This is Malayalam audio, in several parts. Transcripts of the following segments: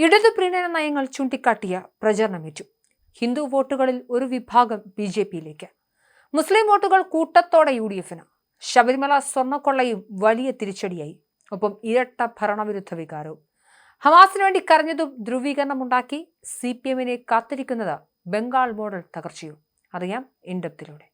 ഇടതു പ്രീണന നയങ്ങൾ ചൂണ്ടിക്കാട്ടിയ പ്രചരണമേറ്റു. ഹിന്ദു വോട്ടുകളിൽ ഒരു വിഭാഗം ബി.ജെ.പിയിലേക്ക്, മുസ്ലിം വോട്ടുകൾ കൂട്ടത്തോടെ യു.ഡി.എഫിന്. ശബരിമല സ്വർണ്ണക്കൊള്ളയും വലിയ തിരിച്ചടിയായി. ഒപ്പം ഇരട്ട ഭരണവിരുദ്ധ വികാരവും. ഹമാസിന് വേണ്ടി കരഞ്ഞതും ധ്രുവീകരണമുണ്ടാക്കി. CPM-നെ കാത്തിരിക്കുന്നത് ബംഗാൾ മോഡൽ തകർച്ചയോ? അറിയാം ഇൻഡെപ്തിലൂടെ.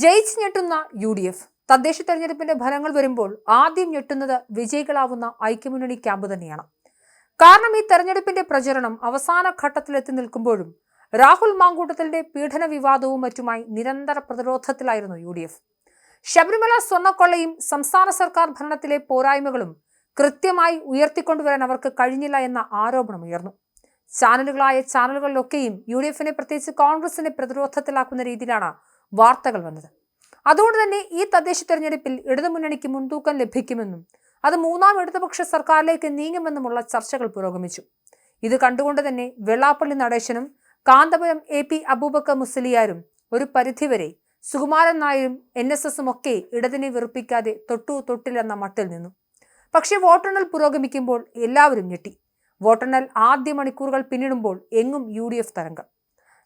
ജയിച്ച് ഞെട്ടുന്ന യു.ഡി.എഫ്. തദ്ദേശ തെരഞ്ഞെടുപ്പിന്റെ ഫലങ്ങൾ വരുമ്പോൾ ആദ്യം ഞെട്ടുന്നത് വിജയികളാവുന്ന ഐക്യമുന്നണി ക്യാമ്പ് തന്നെയാണ്. കാരണം ഈ തെരഞ്ഞെടുപ്പിന്റെ പ്രചരണം അവസാന ഘട്ടത്തിലെത്തി നിൽക്കുമ്പോഴും രാഹുൽ മാങ്കൂട്ടത്തിന്റെ പീഡന വിവാദവും മറ്റുമായി നിരന്തര പ്രതിരോധത്തിലായിരുന്നു യു.ഡി.എഫ്. ശബരിമല സ്വർണ്ണക്കൊള്ളയും സംസ്ഥാന സർക്കാർ ഭരണത്തിലെ പോരായ്മകളും കൃത്യമായി ഉയർത്തിക്കൊണ്ടുവരാൻ അവർക്ക് കഴിഞ്ഞില്ല എന്ന ആരോപണമുയർന്നു. ചാനലുകളിലൊക്കെയും യു.ഡി.എഫിനെ, പ്രത്യേകിച്ച് കോൺഗ്രസിനെ പ്രതിരോധത്തിലാക്കുന്ന രീതിയിലാണ് വാർത്തകൾ വന്നത്. അതുകൊണ്ട് തന്നെ ഈ തദ്ദേശ തെരഞ്ഞെടുപ്പിൽ ഇടതുമുന്നണിക്ക് മുൻതൂക്കം ലഭിക്കുമെന്നും അത് മൂന്നാം ഇടതുപക്ഷ സർക്കാരിലേക്ക് നീങ്ങുമെന്നുമുള്ള ചർച്ചകൾ പുരോഗമിച്ചു. ഇത് കണ്ടുകൊണ്ട് തന്നെ വെള്ളാപ്പള്ളി നടേശനും കാന്തപുരം AP അബൂബക്കർ മുസ്ലിയാരും ഒരു പരിധിവരെ സുകുമാരൻ നായരും NSSും ഒക്കെ ഇടതിനെ വെറുപ്പിക്കാതെ തൊട്ടില്ലെന്ന മട്ടിൽ നിന്നു. പക്ഷേ വോട്ടെണ്ണൽ പുരോഗമിക്കുമ്പോൾ എല്ലാവരും ഞെട്ടി. വോട്ടെണ്ണൽ ആദ്യ മണിക്കൂറുകൾ പിന്നിടുമ്പോൾ എങ്ങും UDF തരംഗം.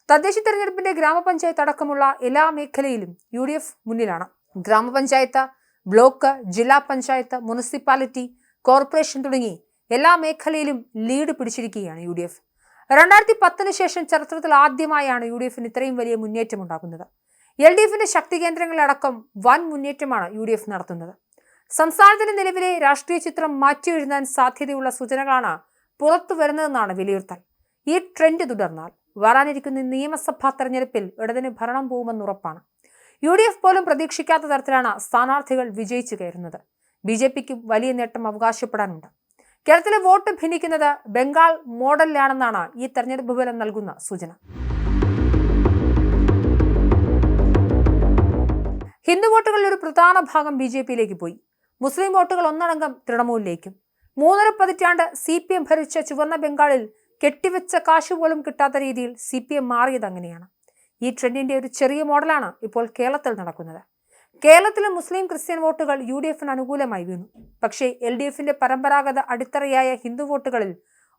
തദ്ദേശ തെരഞ്ഞെടുപ്പിന്റെ ഗ്രാമപഞ്ചായത്ത് അടക്കമുള്ള എല്ലാ മേഖലയിലും UDF മുന്നിലാണ്. ഗ്രാമപഞ്ചായത്ത്, ബ്ലോക്ക്, ജില്ലാ പഞ്ചായത്ത്, മുനിസിപ്പാലിറ്റി, കോർപ്പറേഷൻ തുടങ്ങി എല്ലാ മേഖലയിലും ലീഡ് പിടിച്ചിരിക്കുകയാണ് UDF. 2010 ശേഷം ചരിത്രത്തിൽ ആദ്യമായാണ് UDFന് ഇത്രയും വലിയ മുന്നേറ്റം ഉണ്ടാകുന്നത്. LDFിന്റെ ശക്തി കേന്ദ്രങ്ങളിലടക്കം വൻ മുന്നേറ്റമാണ് UDF നടത്തുന്നത്. സംസ്ഥാനത്തിന്റെ നിലവിലെ രാഷ്ട്രീയ ചിത്രം മാറ്റി എഴുതാൻ സാധ്യതയുള്ള സൂചനകളാണ് പുറത്തു വരുന്നതെന്നാണ് വിലയിരുത്തൽ. ഈ ട്രെൻഡ് തുടർന്നാൽ വരാനിരിക്കുന്ന നിയമസഭാ തെരഞ്ഞെടുപ്പിൽ ഇടതിന് ഭരണം പോകുമെന്ന് ഉറപ്പാണ്. UDF പോലും പ്രതീക്ഷിക്കാത്ത തരത്തിലാണ് സ്ഥാനാർത്ഥികൾ വിജയിച്ചു കയറുന്നത്. BJPക്കും വലിയ നേട്ടം അവകാശപ്പെടാനുണ്ട്. കേരളത്തിലെ വോട്ട് ഭിന്നിക്കുന്നത് ബംഗാൾ മോഡലിലാണെന്നാണ് ഈ തെരഞ്ഞെടുപ്പ് ഫലം നൽകുന്ന സൂചന. ഹിന്ദു വോട്ടുകളിൽ ഒരു പ്രധാന ഭാഗം BJPയിലേക്ക് പോയി. മുസ്ലിം വോട്ടുകൾ ഒന്നടങ്കം തൃണമൂലിലേക്കും. 3.5 പതിറ്റാണ്ട് CPM ഭരിച്ച ചുവന്ന ബംഗാളിൽ കെട്ടിവെച്ച കാശ് പോലും കിട്ടാത്ത രീതിയിൽ CPM മാറിയത് അങ്ങനെയാണ്. ഈ ട്രെൻഡിന്റെ ഒരു ചെറിയ മോഡലാണ് ഇപ്പോൾ കേരളത്തിൽ നടക്കുന്നത്. കേരളത്തിലെ മുസ്ലിം ക്രിസ്ത്യൻ വോട്ടുകൾ UDFന് അനുകൂലമായി വീണു. പക്ഷേ LDFിന്റെ പരമ്പരാഗത അടിത്തറയായ ഹിന്ദു വോട്ടുകളിൽ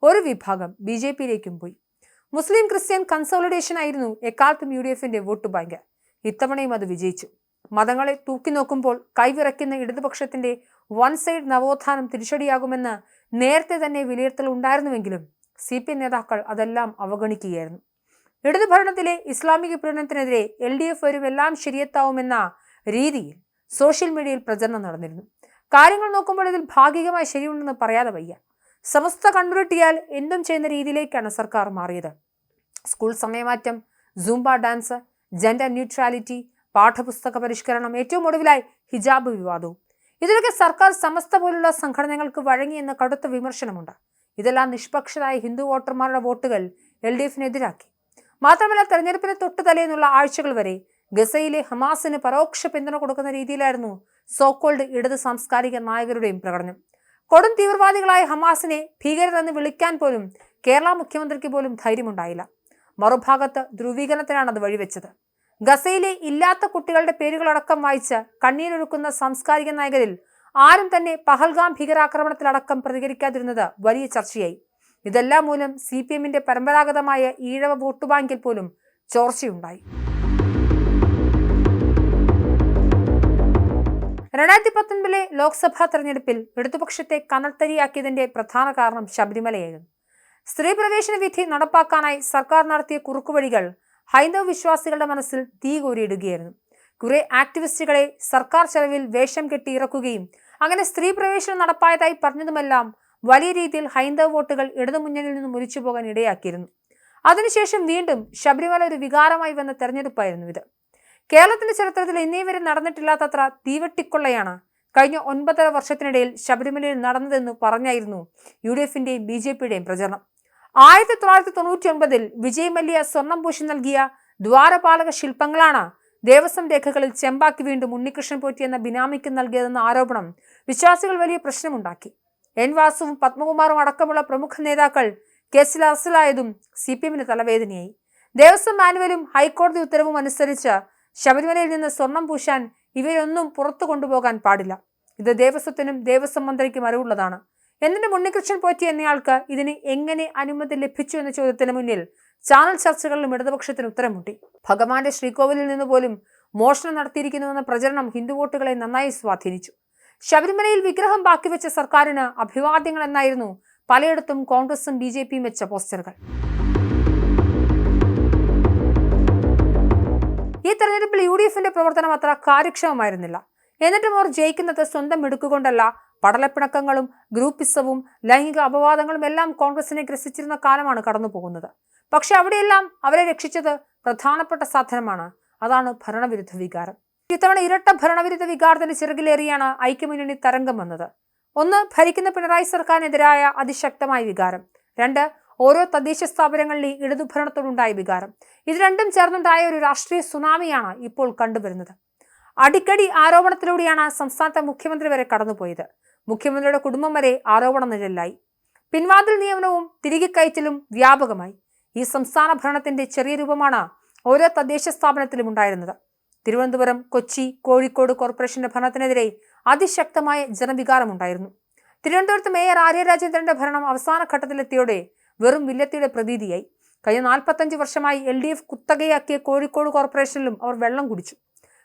ഒരു വിഭാഗം BJPയിലേക്കും പോയി. മുസ്ലിം ക്രിസ്ത്യൻ കൺസോളിഡേഷൻ ആയിരുന്നു എക്കാലത്തും UDFിന്റെ വോട്ട് ബാങ്ക്. ഇത്തവണയും അത് വിജയിച്ചു. മതങ്ങളെ തൂക്കി നോക്കുമ്പോൾ കൈവിറയ്ക്കുന്ന ഇടതുപക്ഷത്തിന്റെ വൺ സൈഡ് നവോത്ഥാനം തിരിച്ചടിയാകുമെന്ന് നേരത്തെ തന്നെ വിലയിരുത്തൽ ഉണ്ടായിരുന്നുവെങ്കിലും CPM നേതാക്കൾ അതെല്ലാം അവഗണിക്കുകയായിരുന്നു. ഇടതു ഭരണത്തിലെ ഇസ്ലാമിക പീഡനത്തിനെതിരെ LDF വരും എല്ലാം ശരിയെത്താവുമെന്ന രീതിയിൽ സോഷ്യൽ മീഡിയയിൽ പ്രചരണം നടന്നിരുന്നു. കാര്യങ്ങൾ നോക്കുമ്പോൾ ഇതിൽ ഭാഗികമായി ശരിയുണ്ടെന്ന് പറയാതെ വയ്യ. സമസ്ത കണ്ണുരുട്ടിയാൽ എന്തും ചെയ്യുന്ന രീതിയിലേക്കാണ് സർക്കാർ മാറിയത്. സ്കൂൾ സമയമാറ്റം, സൂംബ ഡാൻസ്, ജെൻഡർ ന്യൂട്രാലിറ്റി, പാഠപുസ്തക പരിഷ്കരണം, ഏറ്റവും ഒടുവിലായി ഹിജാബ് വിവാദവും. ഇതിലൊക്കെ സർക്കാർ സമസ്ത പോലുള്ള സംഘടനകൾക്ക് വഴങ്ങിയെന്ന കടുത്ത വിമർശനമുണ്ട്. ഇതെല്ലാം നിഷ്പക്ഷരായ ഹിന്ദു വോട്ടർമാരുടെ വോട്ടുകൾ LDFിനെതിരാക്കി. മാത്രമല്ല, തെരഞ്ഞെടുപ്പിന് തൊട്ടു തലേന്നുള്ള ആഴ്ചകൾ വരെ ഗസയിലെ ഹമാസിന് പരോക്ഷ പിന്തുണ കൊടുക്കുന്ന രീതിയിലായിരുന്നു സോക്കോൾഡ് ഇടത് സാംസ്കാരിക നായകരുടെയും പ്രകടനം. കൊടും തീവ്രവാദികളായ ഹമാസിനെ ഭീകരരെന്ന് വിളിക്കാൻ പോലും കേരള മുഖ്യമന്ത്രിക്ക് പോലും ധൈര്യമുണ്ടായില്ല. മറുഭാഗത്ത് ധ്രുവീകരണത്തിനാണ് അത് വഴിവെച്ചത്. ഗസയിലെ ഇല്ലാത്ത കുട്ടികളുടെ പേരുകളടക്കം വായിച്ച് കണ്ണീരൊഴുക്കുന്ന സാംസ്കാരിക നായകരിൽ ആരും തന്നെ പഹൽഗാം ഭീകരാക്രമണത്തിലടക്കം പ്രതികരിക്കാതിരുന്നത് വലിയ ചർച്ചയായി. ഇതെല്ലാം മൂലം CPMന്റെ പരമ്പരാഗതമായ ഈഴവ വോട്ട് ബാങ്കിൽ പോലും ചോർച്ചയുണ്ടായി. 2019 ലോക്സഭാ തെരഞ്ഞെടുപ്പിൽ ഇടതുപക്ഷത്തെ കനൽത്തരിയാക്കിയതിന്റെ പ്രധാന കാരണം ശബരിമലയായിരുന്നു. സ്ത്രീ പ്രവേശന വിധി നടപ്പാക്കാനായി സർക്കാർ നടത്തിയ കുറുക്കുവഴികൾ ഹൈന്ദവ വിശ്വാസികളുടെ മനസ്സിൽ തീ കോരിയിടുകയായിരുന്നു. കുറെ ആക്ടിവിസ്റ്റുകളെ സർക്കാർ ചെലവിൽ വേഷം കെട്ടി ഇറക്കുകയും അങ്ങനെ സ്ത്രീ പ്രവേശനം നടപ്പായതായി പറഞ്ഞതുമെല്ലാം വലിയ രീതിയിൽ ഹൈന്ദവ വോട്ടുകൾ ഇടതുമുന്നണിയിൽ നിന്നും ഒലിച്ചു പോകാൻ ഇടയാക്കിയിരുന്നു. അതിനുശേഷം വീണ്ടും ശബരിമല ഒരു വികാരമായി വന്ന തെരഞ്ഞെടുപ്പായിരുന്നു ഇത്. കേരളത്തിന്റെ ചരിത്രത്തിൽ ഇന്നേ വരെ നടന്നിട്ടില്ലാത്തത്ര തീവെട്ടിക്കൊള്ളയാണ് കഴിഞ്ഞ 9.5 വർഷത്തിനിടയിൽ ശബരിമലയിൽ നടന്നതെന്ന് പറഞ്ഞായിരുന്നു UDFന്റെയും BJPയുടെയും പ്രചരണം. 1999 വിജയ് മല്യ സ്വർണം പൂശി നൽകിയ ദ്വാരപാലക ശില്പങ്ങളാണ് ദേവസ്വം രേഖകളിൽ ചെമ്പാക്കി വീണ്ടും ഉണ്ണികൃഷ്ണൻ പോറ്റി എന്ന ബിനാമിക്ക് നൽകിയതെന്ന ആരോപണം വിശ്വാസികൾ വലിയ പ്രശ്നമുണ്ടാക്കി. N വാസുവും പത്മകുമാറും അടക്കമുള്ള പ്രമുഖ നേതാക്കൾ കേസിൽ അറസ്റ്റിലായതും CPMന് തലവേദനയായി. ദേവസ്വം മാനുവലും ഹൈക്കോടതി ഉത്തരവും അനുസരിച്ച് ശബരിമലയിൽ നിന്ന് സ്വർണം പൂശാൻ ഇവയൊന്നും പുറത്തു കൊണ്ടുപോകാൻ പാടില്ല. ഇത് ദേവസ്വത്തിനും ദേവസ്വം മന്ത്രിക്കും അറിവുള്ളതാണ്. എന്നിട്ടും ഉണ്ണികൃഷ്ണൻ പോറ്റി എന്നയാൾക്ക് ഇതിന് എങ്ങനെ അനുമതി ലഭിച്ചു എന്ന ചോദ്യത്തിന് മുന്നിൽ ചാനൽ ചർച്ചകളിലും ഇടതുപക്ഷത്തിന് ഉത്തരം മുട്ടി. ഭഗവാന്റെ ശ്രീകോവിലിൽ നിന്ന് പോലും മോഷണം നടത്തിയിരിക്കുന്നുവെന്ന പ്രചരണം ഹിന്ദു വോട്ടുകളെ നന്നായി സ്വാധീനിച്ചു. ശബരിമലയിൽ വിഗ്രഹം ബാക്കിവെച്ച സർക്കാരിന് അഭിവാദ്യങ്ങൾ എന്നായിരുന്നു പലയിടത്തും കോൺഗ്രസും BJPയും വെച്ച പോസ്റ്ററുകൾ. ഈ തെരഞ്ഞെടുപ്പിൽ UDFന്റെ പ്രവർത്തനം അത്ര കാര്യക്ഷമമായിരുന്നില്ല. എന്നിട്ടും അവർ ജയിക്കുന്നത് സ്വന്തം മിടുക്കുകൊണ്ടല്ല, പടലപ്പിണക്കങ്ങളും ഗ്രൂപ്പിസവും ലൈംഗിക അപവാദങ്ങളും എല്ലാം കോൺഗ്രസിനെ ഗ്രസിച്ചിരുന്ന കാലമാണ് കടന്നു പോകുന്നത്. പക്ഷെ അവിടെയെല്ലാം അവരെ രക്ഷിച്ചത് പ്രധാനപ്പെട്ട സാധനമാണ്. അതാണ് ഭരണവിരുദ്ധ വികാരം. ഇത്തവണ ഇരട്ട ഭരണവിരുദ്ധ വികാരത്തിന്റെ ചിറകിലേറിയാണ് ഐക്യമുന്നണി തരംഗം വന്നത്. ഒന്ന്, ഭരിക്കുന്ന പിണറായി സർക്കാരിനെതിരായ അതിശക്തമായ വികാരം. രണ്ട്, ഓരോ തദ്ദേശ സ്ഥാപനങ്ങളിലെ ഇടതുഭരണത്തോടുണ്ടായ വികാരം. ഇത് രണ്ടും ചേർന്നുണ്ടായ ഒരു രാഷ്ട്രീയ സുനാമിയാണ് ഇപ്പോൾ കണ്ടുവരുന്നത്. അടിക്കടി ആരോപണത്തിലൂടെയാണ് സംസ്ഥാനത്തെ മുഖ്യമന്ത്രി വരെ കടന്നുപോയത്. മുഖ്യമന്ത്രിയുടെ കുടുംബം വരെ ആരോപണ നിഴലിലായി. പിൻവാതിൽ നിയമനവും തിരികെ കയറ്റലും വ്യാപകമായി. ഈ സംസ്ഥാന ഭരണത്തിന്റെ ചെറിയ രൂപമാണ് ഓരോ തദ്ദേശ സ്ഥാപനത്തിലും ഉണ്ടായിരുന്നത്. തിരുവനന്തപുരം, കൊച്ചി, കോഴിക്കോട് കോർപ്പറേഷന്റെ ഭരണത്തിനെതിരെ അതിശക്തമായ ജനവികാരമുണ്ടായിരുന്നു. തിരുവനന്തപുരത്ത് മേയർ ആര്യ രാജേന്ദ്രന്റെ ഭരണം അവസാന ഘട്ടത്തിലെത്തിയോടെ വെറും വില്ലത്തിയുടെ പ്രതീതിയായി. കഴിഞ്ഞ 45 വർഷമായി LDF കുത്തകയാക്കിയ കോഴിക്കോട് കോർപ്പറേഷനിലും അവർ വെള്ളം കുടിച്ചു.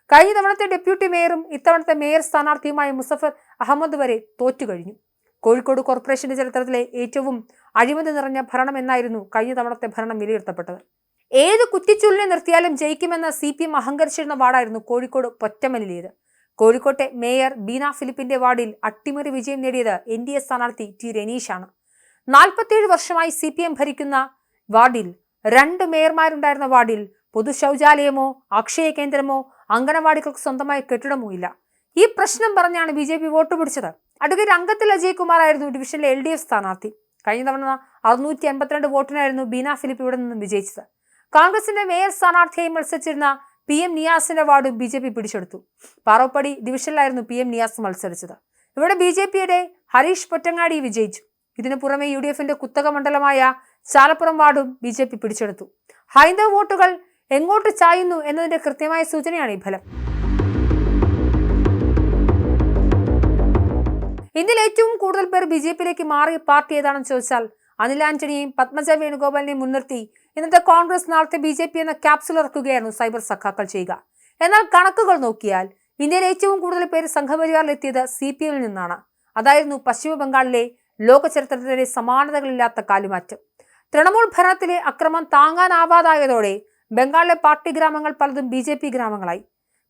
കഴിഞ്ഞ തവണത്തെ ഡെപ്യൂട്ടി മേയറും ഇത്തവണത്തെ മേയർ സ്ഥാനാർത്ഥിയുമായ മുസഫർ അഹമ്മദ് വരെ തോറ്റുകഴിഞ്ഞു. കോഴിക്കോട് കോർപ്പറേഷന്റെ ചരിത്രത്തിലെ ഏറ്റവും അഴിമതി നിറഞ്ഞ ഭരണം എന്നായിരുന്നു കഴിഞ്ഞ തവണത്തെ ഭരണം വിലയിരുത്തപ്പെട്ടത്. ഏത് കുറ്റിച്ചൂലിനെ നിർത്തിയാലും ജയിക്കുമെന്ന CPM അഹങ്കരിച്ചിരുന്ന വാർഡായിരുന്നു കോഴിക്കോട് പൊറ്റമലിലേത്. കോഴിക്കോട്ടെ മേയർ ബീന ഫിലിപ്പിന്റെ വാർഡിൽ അട്ടിമറി വിജയം നേടിയത് NDA സ്ഥാനാർത്ഥി T രനീഷാണ്. 47 വർഷമായി CPM ഭരിക്കുന്ന വാർഡിൽ 2 മേയർമാരുണ്ടായിരുന്ന വാർഡിൽ പൊതു ശൗചാലയമോ അക്ഷയ കേന്ദ്രമോ അംഗനവാടികൾക്ക് സ്വന്തമായ കെട്ടിടമോ ഇല്ല. ഈ പ്രശ്നം പറഞ്ഞാണ് BJP വോട്ട് പിടിച്ചത്. അഡ്വക്കേറ്റ് അംഗത്തിൽ അജയ് കുമാർ ആയിരുന്നു ഡിവിഷനിലെ LDF സ്ഥാനാർത്ഥി. കഴിഞ്ഞ തവണ 652 വോട്ടിനായിരുന്നു ബീന ഫിലിപ്പ് ഇവിടെ നിന്നും വിജയിച്ചത്. കോൺഗ്രസിന്റെ മേയർ സ്ഥാനാർത്ഥിയായി മത്സരിച്ചിരുന്ന PM നിയാസിന്റെ വാർഡും BJP പിടിച്ചെടുത്തു. പാറോപ്പടി ഡിവിഷനിലായിരുന്നു PM നിയാസ് മത്സരിച്ചത്. ഇവിടെ BJPയുടെ ഹരീഷ് പൊറ്റങ്ങാടി വിജയിച്ചു. ഇതിനു പുറമെ UDFന്റെ കുത്തക മണ്ഡലമായ ചാലപ്പുറം വാർഡും BJP പിടിച്ചെടുത്തു. ഹൈന്ദവ വോട്ടുകൾ എങ്ങോട്ട് ചായുന്നു എന്നതിന്റെ കൃത്യമായ സൂചനയാണ് ഈ ഫലം. ഇന്ത്യയിൽ ഏറ്റവും കൂടുതൽ പേർ BJPയിലേക്ക് മാറിയ പാർട്ടി ഏതാണെന്ന് ചോദിച്ചാൽ അനിൽ ആന്റണിയെയും പത്മജ വേണുഗോപാലിനെയും മുൻനിർത്തി ഇന്നത്തെ കോൺഗ്രസ് നാളത്തെ BJP എന്ന ക്യാപ്സുൽ ഇറക്കുകയായിരുന്നു സൈബർ സഖാക്കൾ ചെയ്യുക. എന്നാൽ കണക്കുകൾ നോക്കിയാൽ ഇന്ത്യയിൽ ഏറ്റവും കൂടുതൽ പേര് സംഘപരിവാറിലെത്തിയത് CPMൽ നിന്നാണ്. അതായിരുന്നു പശ്ചിമ ബംഗാളിലെ ലോക ചരിത്രത്തിലെ സമാനതകളില്ലാത്ത കാലുമാറ്റം. തൃണമൂൽ ഭരണത്തിലെ അക്രമം താങ്ങാനാവാതായതോടെ ബംഗാളിലെ പാർട്ടി ഗ്രാമങ്ങൾ പലതും BJP ഗ്രാമങ്ങളായി.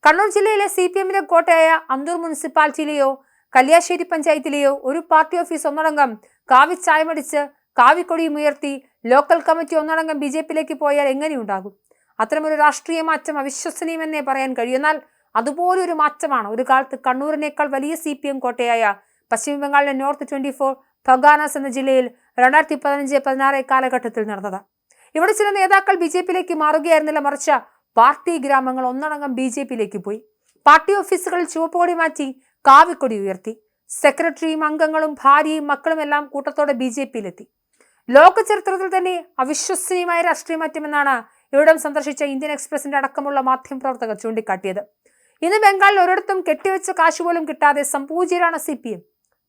കണ്ണൂർ ജില്ലയിലെ CPMലെ കോട്ടയായ അന്തൂർ മുനിസിപ്പാലിറ്റിയിലെയോ കല്യാശ്ശേരി പഞ്ചായത്തിലെയോ ഒരു പാർട്ടി ഓഫീസ് ഒന്നടങ്കം കാവിച്ചായമടിച്ച് കാവിക്കൊടിയും ഉയർത്തി ലോക്കൽ കമ്മിറ്റി ഒന്നടങ്കം BJPയിലേക്ക് പോയാൽ എങ്ങനെയുണ്ടാകും? അത്തരമൊരു രാഷ്ട്രീയ മാറ്റം അവിശ്വസനീയമെന്നേ പറയാൻ കഴിയും. എന്നാൽ അതുപോലൊരു മാറ്റമാണ് ഒരു കാലത്ത് കണ്ണൂരിനേക്കാൾ വലിയ CPM കോട്ടയായ പശ്ചിമ ബംഗാളിലെ നോർത്ത് 24 ഫഗാനാസ് എന്ന ജില്ലയിൽ 2015-16 കാലഘട്ടത്തിൽ നടന്നത്. ഇവിടെ ചില നേതാക്കൾ BJPയിലേക്ക് മാറുകയായിരുന്നില്ല, മറിച്ച് പാർട്ടി ഗ്രാമങ്ങൾ ഒന്നടങ്കം BJPയിലേക്ക് പോയി. പാർട്ടി ഓഫീസുകളിൽ ചുവപ്പുകൊടി മാറ്റി കാവിക്കൊടി ഉയർത്തി. സെക്രട്ടറിയും അംഗങ്ങളും ഭാര്യയും മക്കളും എല്ലാം കൂട്ടത്തോടെ BJPയിലെത്തി. ലോക ചരിത്രത്തിൽ തന്നെ അവിശ്വസനീയമായ രാഷ്ട്രീയ മാറ്റമെന്നാണ് ഇവിടം സന്ദർശിച്ച ഇന്ത്യൻ എക്സ്പ്രസിന്റെ അടക്കമുള്ള മാധ്യമപ്രവർത്തകർ ചൂണ്ടിക്കാട്ടിയത്. ഇന്ന് ബംഗാളിൽ ഒരിടത്തും കെട്ടിവെച്ച കാശ് പോലും കിട്ടാതെ സംപൂജ്യരാണ് CPM.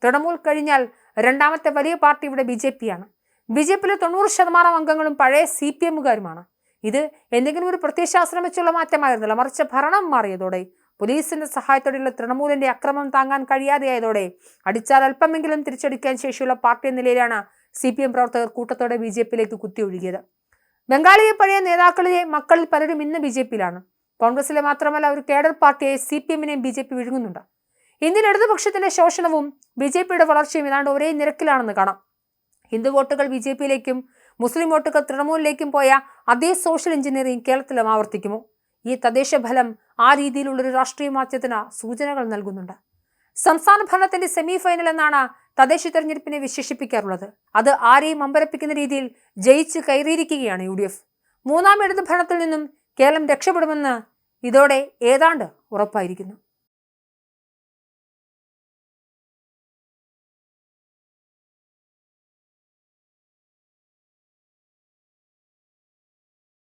തൃണമൂൽ കഴിഞ്ഞാൽ രണ്ടാമത്തെ വലിയ പാർട്ടി ഇവിടെ BJPയാണ്. BJPയിലെ 90% അംഗങ്ങളും പഴയ CPMകാരുമാണ്. ഇത് എന്തെങ്കിലും ഒരു പ്രത്യയശാസ്ത്രം വെച്ചുള്ള മാറ്റമായിരുന്നില്ല, മറിച്ച് ഭരണം മാറിയതോടെ പോലീസിന്റെ സഹായത്തോടെയുള്ള തൃണമൂലിന്റെ അക്രമം താങ്ങാൻ കഴിയാതെയായതോടെ അടിച്ചാൽ അല്പമെങ്കിലും തിരിച്ചടിക്കാൻ ശേഷിയുള്ള പാർട്ടി എന്ന നിലയിലാണ് CPM പ്രവർത്തകർ കൂട്ടത്തോടെ BJPയിലേക്ക് കുത്തിയൊഴുകിയത്. ബംഗാളിലെ പഴയ നേതാക്കളിലെ മക്കളിൽ പലരും ഇന്ന് BJPയിലാണ്. കോൺഗ്രസിലെ മാത്രമല്ല ഒരു കേഡർ പാർട്ടിയായി CPMനെയും BJP വിഴുങ്ങുന്നുണ്ട്. ഇന്ത്യൻ ഇടതുപക്ഷത്തിന്റെ ശോഷണവും BJPയുടെ വളർച്ചയും ഏതാണ്ട് ഒരേ നിരക്കിലാണെന്ന് കാണാം. ഹിന്ദു വോട്ടുകൾ BJPയിലേക്കും മുസ്ലിം വോട്ടുകൾ തൃണമൂലിലേക്കും പോയ അതേ സോഷ്യൽ എഞ്ചിനീയറിംഗ് കേരളത്തിലും ആവർത്തിക്കുമോ? ഈ തദ്ദേശ ഫലം ആ രീതിയിലുള്ളൊരു രാഷ്ട്രീയ മാറ്റത്തിന് സൂചനകൾ നൽകുന്നുണ്ട്. സംസ്ഥാന ഭരണത്തിന്റെ സെമി ഫൈനൽ എന്നാണ് തദ്ദേശ തെരഞ്ഞെടുപ്പിനെ വിശേഷിപ്പിക്കാറുള്ളത്. അത് ആരെയും അമ്പരപ്പിക്കുന്ന രീതിയിൽ ജയിച്ച് കയറിയിരിക്കുകയാണ് UDF. മൂന്നാം ഇടതു ഭരണത്തിൽ നിന്നും കേരളം രക്ഷപ്പെടുമെന്ന് ഇതോടെ ഏതാണ്ട് ഉറപ്പായിരിക്കുന്നു.